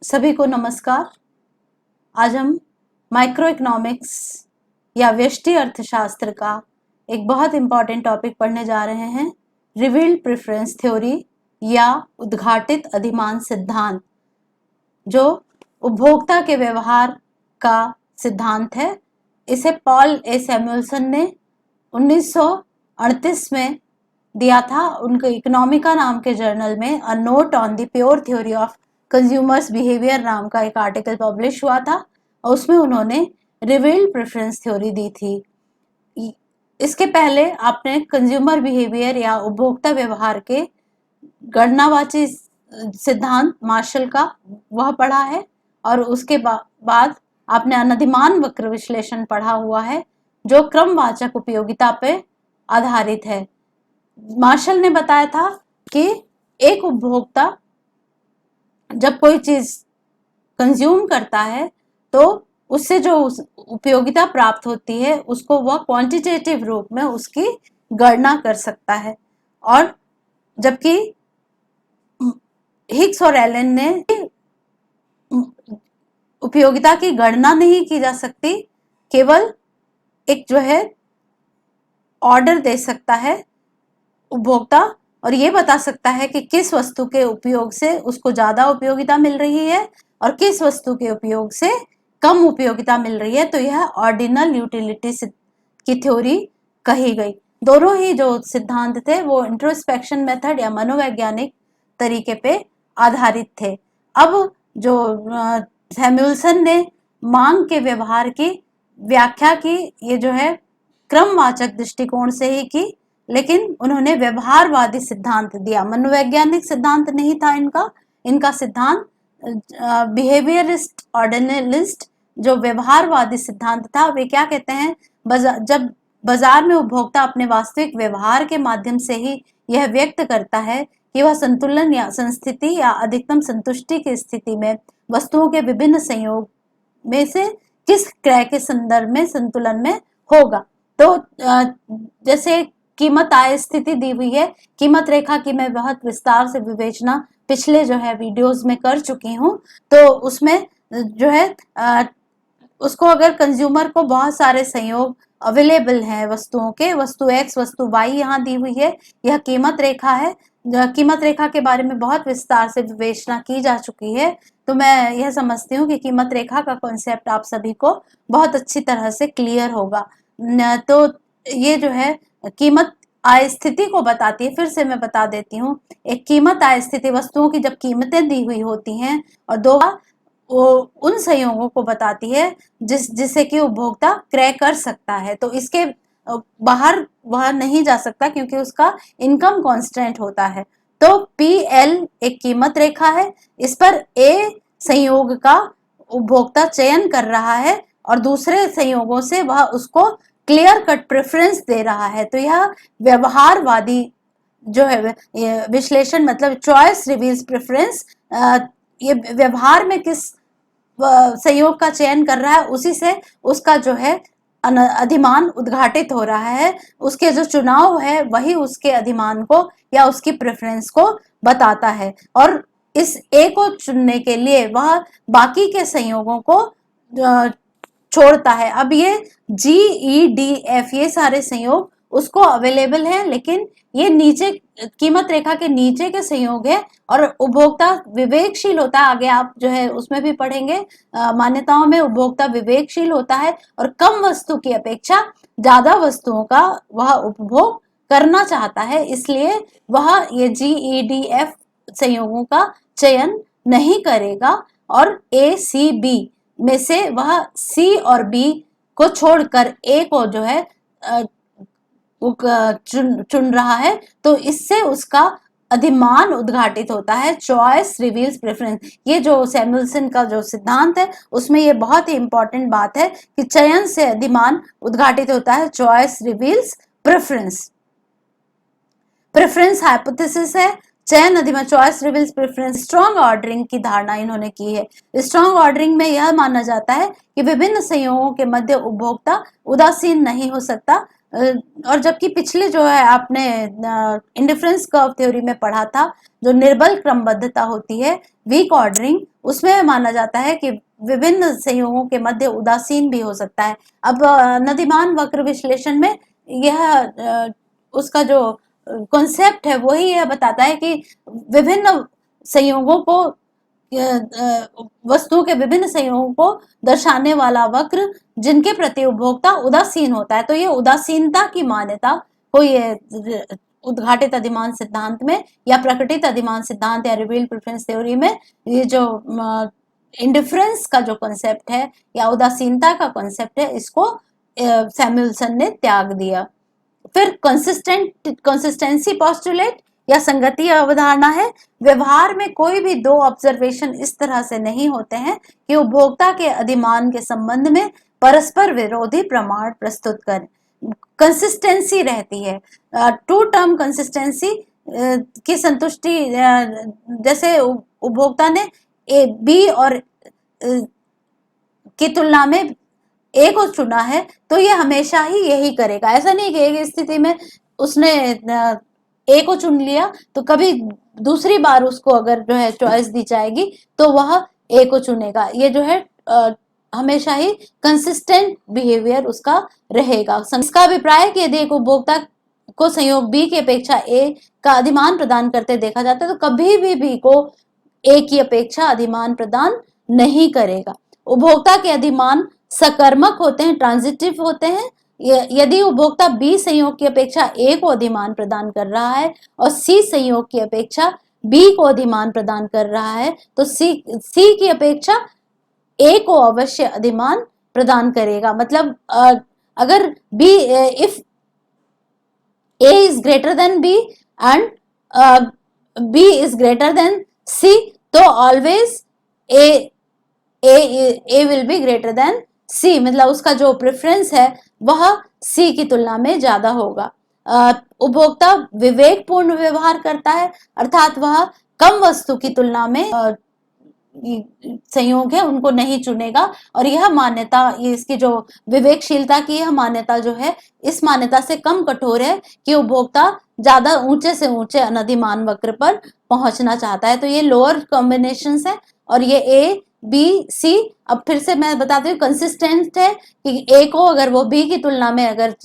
सभी को नमस्कार। आज हम माइक्रो इकोनॉमिक्स या व्यष्टि अर्थशास्त्र का एक बहुत इंपॉर्टेंट टॉपिक पढ़ने जा रहे हैं, रिवील्ड प्रेफरेंस थ्योरी या उद्घाटित अधिमान सिद्धांत, जो उपभोक्ता के व्यवहार का सिद्धांत है। इसे पॉल ए सैमुअल्सन ने 1938 में दिया था। उनके इकोनॉमिका नाम के जर्नल में a note on the pure theory of consumers behaviour नाम का एक आर्टिकल पब्लिश हुआ था और उसमें उन्होंने रिवील्ड प्रेफरेंस थ्योरी दी थी। इसके पहले आपने कंज्यूमर बिहेवियर या उपभोक्ता व्यवहार के गणनावाची सिद्धांत मार्शल का वह पढ़ा है और उसके बाद आपने अनधिमान वक्र विश्लेषण पढ़ा हुआ है, जो क्रमवाचक उपयोगिता पे आधारित है। मार्शल ने बताया था कि एक उपभोक्ता जब कोई चीज कंज्यूम करता है तो उससे जो उपयोगिता प्राप्त होती है उसको वह क्वांटिटेटिव रूप में उसकी गणना कर सकता है, और जबकि हिग्स और एलन ने उपयोगिता की गणना नहीं की जा सकती, केवल एक जो है ऑर्डर दे सकता है उपभोक्ता और ये बता सकता है कि किस वस्तु के उपयोग से उसको ज्यादा उपयोगिता मिल रही है और किस वस्तु के उपयोग से कम उपयोगिता मिल रही है। तो यह ऑर्डिनल यूटिलिटी की थ्योरी कही गई। दोनों ही जो सिद्धांत थे वो इंट्रोस्पेक्शन मेथड या मनोवैज्ञानिक तरीके पे आधारित थे। अब जो सैमुअल्सन ने मांग के व्यवहार की व्याख्या की, ये जो है क्रमवाचक दृष्टिकोण से ही की, लेकिन उन्होंने व्यवहारवादी सिद्धांत दिया। मनोवैज्ञानिक सिद्धांत नहीं था इनका सिद्धांत बिहेवियरिस्ट ऑर्डिनलिस्ट जो व्यवहारवादी सिद्धांत था। वे क्या कहते हैं, जब बाजार में उपभोक्ता अपने वास्तविक व्यवहार के माध्यम से ही यह व्यक्त करता है कि वह संतुलन या संस्थिति या अधिकतम संतुष्टि की स्थिति में वस्तुओं के विभिन्न संयोग में से किस क्रय के संदर्भ में संतुलन में होगा। तो जैसे कीमत आय स्थिति दी हुई है, कीमत रेखा की मैं बहुत विस्तार से विवेचना पिछले जो है वीडियोस में कर चुकी हूँ। तो उसमें जो है उसको अगर कंज्यूमर को बहुत सारे संयोग अवेलेबल हैं वस्तुओं के, वस्तु एक्स वस्तु वाई यहाँ दी हुई है, यह कीमत रेखा है। कीमत रेखा के बारे में बहुत विस्तार से विवेचना की जा चुकी है, तो मैं यह समझती हूँ कि कीमत रेखा का कॉन्सेप्ट आप सभी को बहुत अच्छी तरह से क्लियर होगा। तो ये जो है कीमत आय स्थिति को बताती है। फिर से मैं बता देती हूँ, एक कीमत आय स्थिति वस्तुओं की जब कीमतें दी हुई होती हैं, और दो वो उन संयोगों को बताती है जिससे कि उपभोक्ता क्रय कर सकता है। तो इसके बाहर वह नहीं जा सकता क्योंकि उसका इनकम कांस्टेंट होता है। तो PL एक कीमत रेखा है, इस पर A संयोग का उपभोक्ता चयन कर रहा है और दूसरे संयोगों से वह उसको क्लियर कट प्रेफरेंस दे रहा है। तो यह व्यवहारवादी जो है विश्लेषण, मतलब चॉइस रिवील्स प्रेफरेंस, ये व्यवहार में किस संयोग का चयन कर रहा है उसी से उसका जो है अधिमान उद्घाटित हो रहा है। उसके जो चुनाव है वही उसके अधिमान को या उसकी प्रेफरेंस को बताता है, और इस A को चुनने के लिए वह बाकी के संयोगों को छोड़ता है। अब ये GEDF ये सारे संयोग उसको अवेलेबल हैं, लेकिन ये नीचे कीमत रेखा के नीचे के संयोग है और उपभोक्ता विवेकशील होता है। आगे आप जो है उसमें भी पढ़ेंगे, मान्यताओं में उपभोक्ता विवेकशील होता है और कम वस्तु की अपेक्षा ज्यादा वस्तुओं का वह उपभोग करना चाहता है, इसलिए वह ये GEDF संयोगों का चयन नहीं करेगा और ACB में से वह C और B को छोड़कर A को जो है चुन रहा है। तो इससे उसका अधिमान उद्घाटित होता है, चॉइस रिवील्स प्रेफरेंस। ये जो सैमुअल्सन का जो सिद्धांत है उसमें ये बहुत ही इंपॉर्टेंट बात है कि चयन से अधिमान उद्घाटित होता है, choice reveals preference. Preference hypothesis है, चयन अधिमान choice reveals preference. Strong ordering की धारणा इन्होंने की है। स्ट्रॉन्ग ऑर्डरिंग में यह माना जाता है कि विभिन्न संयोगों के मध्य उपभोक्ता उदासीन नहीं हो सकता, और जबकि पिछले जो है आपने इंडिफरेंस कर्व थ्योरी में पढ़ा था जो निर्बल क्रमबद्धता होती है, वीक ऑर्डरिंग, उसमें माना जाता है कि विभिन्न संयोगों के मध्य उदासीन भी हो सकता है। अब नदीमान वक्र विश्लेषण में यह उसका जो कॉन्सेप्ट है वही यह बताता है कि विभिन्न संयोगों को वस्तुओं के विभिन्न संयोगों को दर्शाने वाला वक्र जिनके प्रति उपभोक्ता उदासीन होता है। तो ये उदासीनता की मान्यता को ये उद्घाटित अधिमान सिद्धांत में या प्रकटित अधिमान सिद्धांत या रिवील्ड प्रेफरेंस थ्योरी में ये जो इंडिफरेंस का जो कॉन्सेप्ट है या उदासीनता का कॉन्सेप्ट है, इसको सैमुअलसन ने त्याग दिया। फिर कंसिस्टेंसी पोस्टुलेट या संगति अवधारणा है। व्यवहार में कोई भी दो ऑब्जर्वेशन इस तरह से नहीं होते हैं कि उपभोक्ता के अधिमान के संबंध में परस्पर विरोधी प्रमाण प्रस्तुत करें। कंसिस्टेंसी रहती है। टू टर्म कंसिस्टेंसी की संतुष्टि, जैसे उपभोक्ता ने ए बी और की तुलना में ए को चुना है तो ये हमेशा ही यही करेगा। ऐसा नहीं कि एक स्थिति में उसने ए को चुन लिया तो कभी दूसरी बार उसको अगर जो है चॉइस दी जाएगी तो वह ए को चुनेगा। ये जो है हमेशा ही कंसिस्टेंट बिहेवियर उसका रहेगा। इसका अभिप्राय है कि यदि एक उपभोक्ता को संयोग बी की अपेक्षा ए का अधिमान प्रदान करते देखा जाता है तो कभी भी बी को ए की अपेक्षा अधिमान प्रदान नहीं करेगा। उपभोक्ता के अधिमान सकर्मक होते हैं, ट्रांजिटिव होते हैं। यदि उपभोक्ता बी संयोग की अपेक्षा ए को अधिमान प्रदान कर रहा है और सी संयोग की अपेक्षा बी को अधिमान प्रदान कर रहा है तो सी की अपेक्षा ए को अवश्य अधिमान प्रदान करेगा। मतलब अगर B, if A is greater than B and B is greater than C तो always A will be greater than C, मतलब उसका जो प्रेफरेंस है वह सी की तुलना में ज्यादा होगा। उपभोक्ता विवेकपूर्ण व्यवहार करता है, अर्थात वह कम वस्तु की तुलना में संयोग है उनको नहीं चुनेगा। और यह मान्यता, ये इसकी जो विवेकशीलता की यह मान्यता जो है, इस मान्यता से कम कठोर है कि उपभोक्ता ज्यादा ऊंचे से ऊंचे अनधिमान वक्र पर पहुंचना चाहता है। तो ये लोअर कॉम्बिनेशंस है और ये ए बी सी। अब फिर से मैं बताती हूँ, कंसिस्टेंट है कि ए को अगर वो बी की तुलना में अगर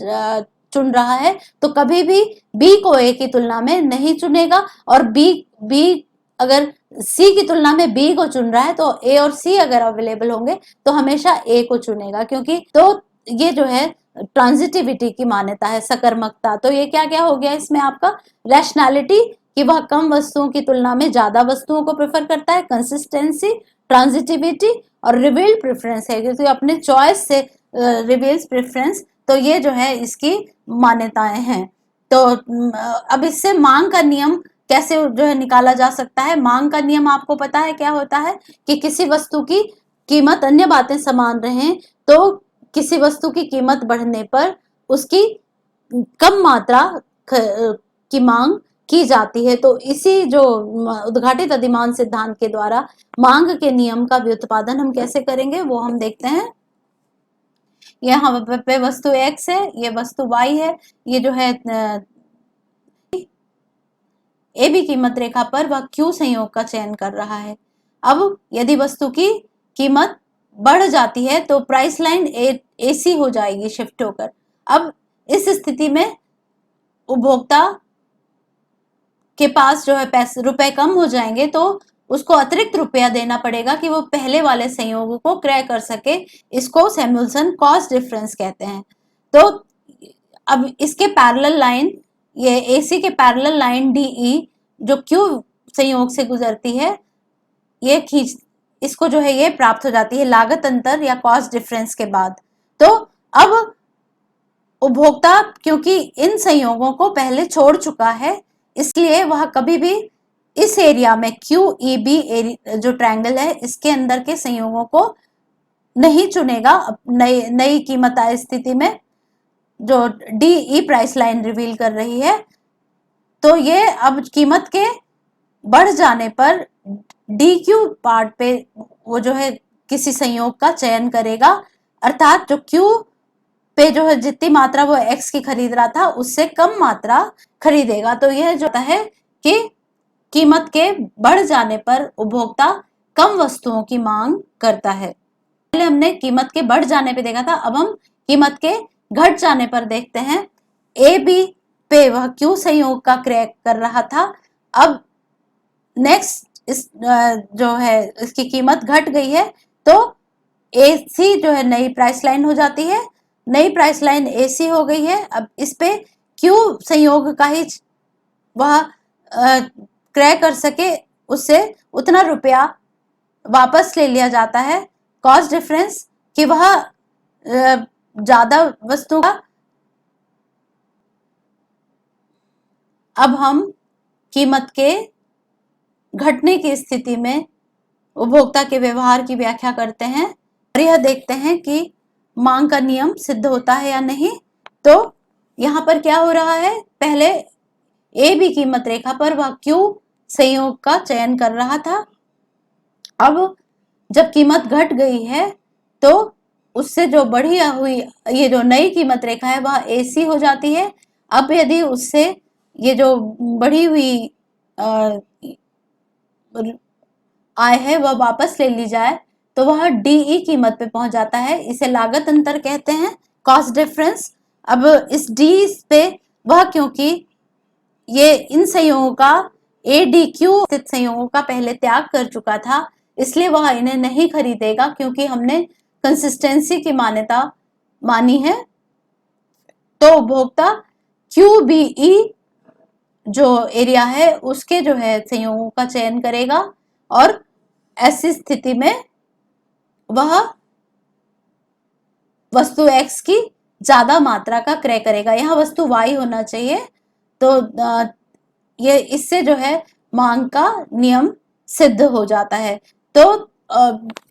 चुन रहा है तो कभी भी बी को ए की तुलना में नहीं चुनेगा, और बी अगर सी की तुलना में बी को चुन रहा है तो ए और सी अगर अवेलेबल होंगे तो हमेशा ए को चुनेगा, क्योंकि तो ये जो है ट्रांजिटिविटी की मान्यता है, सकर्मकता। तो ये क्या क्या हो गया इसमें आपका, रैशनैलिटी कि वह कम वस्तुओं की तुलना में ज्यादा वस्तुओं को प्रेफर करता है, कंसिस्टेंसी, ट्रांजिटिविटी और रिवील्ड प्रेफरेंस है क्योंकि अपने चॉइस से रिवील्स प्रेफरेंस। तो ये जो है इसकी मान्यताएं हैं। तो अब इससे मांग का नियम कैसे जो है निकाला जा सकता है। मांग का नियम आपको पता है क्या होता है कि किसी वस्तु की कीमत अन्य बातें समान रहें तो किसी वस्तु की कीमत बढ़ने पर उसकी कम मात्रा की मांग की जाती है। तो इसी जो उद्घाटित अधिमान सिद्धांत के द्वारा मांग के नियम का व्युत्पादन हम कैसे करेंगे वो हम देखते हैं। यहाँ पे वस्तु x है, ये वस्तु y है, ये जो है ए बी कीमत रेखा पर वह क्यू संयोग का चयन कर रहा है। अब यदि वस्तु की कीमत बढ़ जाती है तो प्राइस लाइन एसी हो जाएगी शिफ्ट होकर। अब इस स्थिति में उपभोक्ता के पास जो है पैसे रुपए कम हो जाएंगे तो उसको अतिरिक्त रुपया देना पड़ेगा कि वो पहले वाले संयोग को क्रय कर सके। इसको सैमुअलसन कॉस्ट डिफरेंस कहते हैं। तो अब इसके पैरेलल लाइन, ये एसी के पैरेलल लाइन डीई जो क्यू संयोग से गुजरती है, ये खींच इसको जो है ये प्राप्त हो जाती है लागत अंतर या कॉस्ट डिफरेंस के बाद। तो अब उपभोक्ता क्योंकि इन संयोगों को पहले छोड़ चुका है इसलिए वह कभी भी इस एरिया में क्यू ई बी जो ट्रायंगल है इसके अंदर के संयोगों को नहीं चुनेगा। नई कीमत आय स्थिति में जो D E price line reveal कर रही है, तो ये अब कीमत के बढ़ जाने पर डी क्यू पार्ट पे वो जो है किसी संयोग का चयन करेगा, अर्थात जो क्यू पे जो है जितनी मात्रा वो एक्स की खरीद रहा था उससे कम मात्रा खरीदेगा। तो यह जो है कि कीमत के बढ़ जाने पर उपभोक्ता कम वस्तुओं की मांग करता है। पहले हमने कीमत के बढ़ जाने पे देखा था, अब हम कीमत के घट जाने पर देखते हैं। ए बी पे वह क्यू संयोग का क्रय कर रहा था। अब नेक्स्ट इस जो है इसकी कीमत घट गई है, तो ए सी जो है नई प्राइस लाइन हो जाती है। नई प्राइस लाइन ए सी हो गई है। अब इस पे क्यू संयोग का ही वह क्रय कर सके, उससे उतना रुपया वापस ले लिया जाता है। कॉस्ट डिफरेंस कि वह ज्यादा वस्तु का। अब हम कीमत के घटने की स्थिति में उपभोक्ता के व्यवहार की व्याख्या करते हैं और यह देखते हैं कि मांग का नियम सिद्ध होता है या नहीं। तो यहां पर क्या हो रहा है, पहले ए बी कीमत रेखा पर वह क्यू संयोग का चयन कर रहा था। अब जब कीमत घट गई है तो उससे जो बढ़ी हुई ये जो नई कीमत रेखा है वह ए सी हो जाती है। अब यदि उससे ये जो बढ़ी हुई आय है वह वापस ले ली जाए तो वह डीई कीमत पे पहुंच जाता है। इसे लागत अंतर कहते हैं, कॉस्ट डिफरेंस। अब इस डी पे वह, क्योंकि ये इन संयोगों का ए डी क्यू स्थित संयोगों का पहले त्याग कर चुका था, इसलिए वह इन्हें नहीं खरीदेगा, क्योंकि हमने कंसिस्टेंसी की मान्यता मानी है। तो उपभोक्ता क्यू बी ई जो एरिया है उसके जो है संयोगों का चयन करेगा और ऐसी स्थिति में वह वस्तु X की ज्यादा मात्रा का क्रय करेगा। यहाँ वस्तु Y होना चाहिए। तो ये इससे जो है मांग का नियम सिद्ध हो जाता है। तो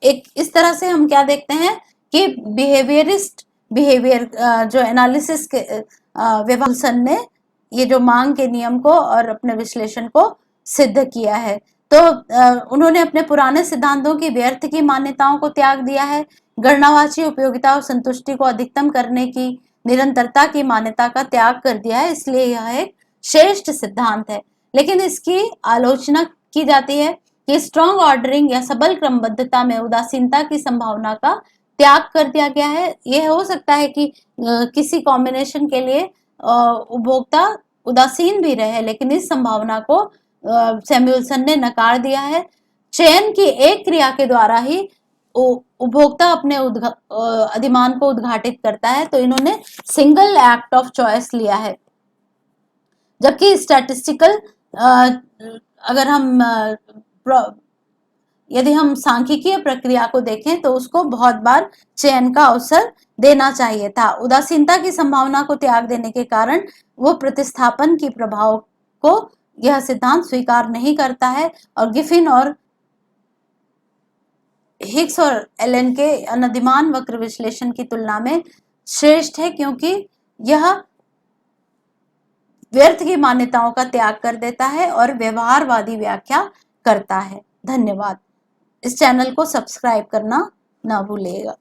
एक इस तरह से हम क्या देखते हैं कि बिहेवियरिस्ट बिहेवियर जो एनालिसिस के विल्सन ने ये जो मांग के नियम को और अपने विश्लेषण को सिद्ध किया है। तो उन्होंने अपने पुराने सिद्धांतों की व्यर्थ की मान्यताओं को त्याग दिया है। गणनावाची उपयोगिता और संतुष्टि को अधिकतम करने की निरंतरता की मान्यता का त्याग कर दिया है, इसलिए यह एक श्रेष्ठ सिद्धांत है। लेकिन इसकी आलोचना की जाती है कि स्ट्रॉन्ग ऑर्डरिंग या सबल क्रमबद्धता में उदासीनता की संभावना का त्याग कर दिया गया है। यह हो सकता है कि किसी कॉम्बिनेशन के लिए उपभोक्ता उदासीन भी रहे, लेकिन इस संभावना को सैमुअल्सन ने नकार दिया है। चयन की एक क्रिया के द्वारा ही उपभोक्ता अपने अधिमान को उद्घाटित करता है। तो इन्होंने सिंगल एक्ट ऑफ चॉइस लिया है, जबकि स्टैटिस्टिकल अगर हम यदि हम सांख्यिकीय प्रक्रिया को देखें तो उसको बहुत बार चयन का अवसर देना चाहिए था। उदासीनता की संभावना को त्याग देने के कारण वो प्रतिस्थापन की प्रभाव को यह सिद्धांत स्वीकार नहीं करता है और गिफिन और हिग्स और एलन के अनधिमान वक्र विश्लेषण की तुलना में श्रेष्ठ है, क्योंकि यह व्यर्थ की मान्यताओं का त्याग कर देता है और व्यवहारवादी व्याख्या करता है। धन्यवाद। इस चैनल को सब्सक्राइब करना ना भूलिएगा।